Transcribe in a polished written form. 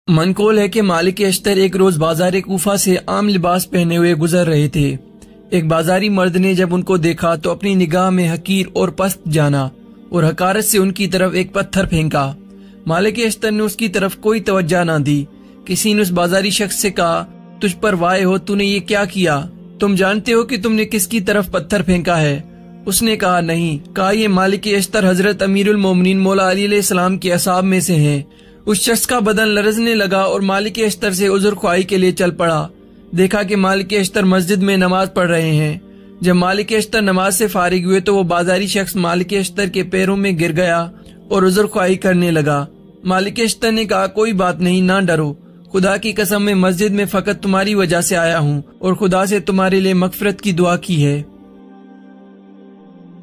منقول ہے کہ مالک اشتر ایک روز بازار کوفہ سے عام لباس پہنے ہوئے گزر رہے تھے۔ ایک بازاری مرد نے جب ان کو دیکھا تو اپنی نگاہ میں حقیر اور پست جانا اور حقارت سے ان کی طرف ایک پتھر پھینکا۔ مالک اشتر نے اس کی طرف کوئی توجہ نہ دی۔ کسی نے اس بازاری شخص سے کہا، تجھ پر وائے ہو، تو نے یہ کیا کیا؟ تم جانتے ہو کہ تم نے کس کی طرف پتھر پھینکا ہے؟ اس نے کہا نہیں۔ کہا یہ مالک اشتر حضرت امیر المومنین مولا علی علیہ السلام کے اصحاب میں سے ہیں۔ اس شخص کا بدن لرزنے لگا اور مالک اشتر سے عذر خواہی کے لیے چل پڑا۔ دیکھا کہ مالک اشتر مسجد میں نماز پڑھ رہے ہیں۔ جب مالک اشتر نماز سے فارغ ہوئے تو وہ بازاری شخص مالک اشتر کے پیروں میں گر گیا اور عذر خواہی کرنے لگا۔ مالک اشتر نے کہا کوئی بات نہیں، نہ ڈرو، خدا کی قسم میں مسجد میں فقط تمہاری وجہ سے آیا ہوں اور خدا سے تمہارے لیے مغفرت کی دعا کی ہے۔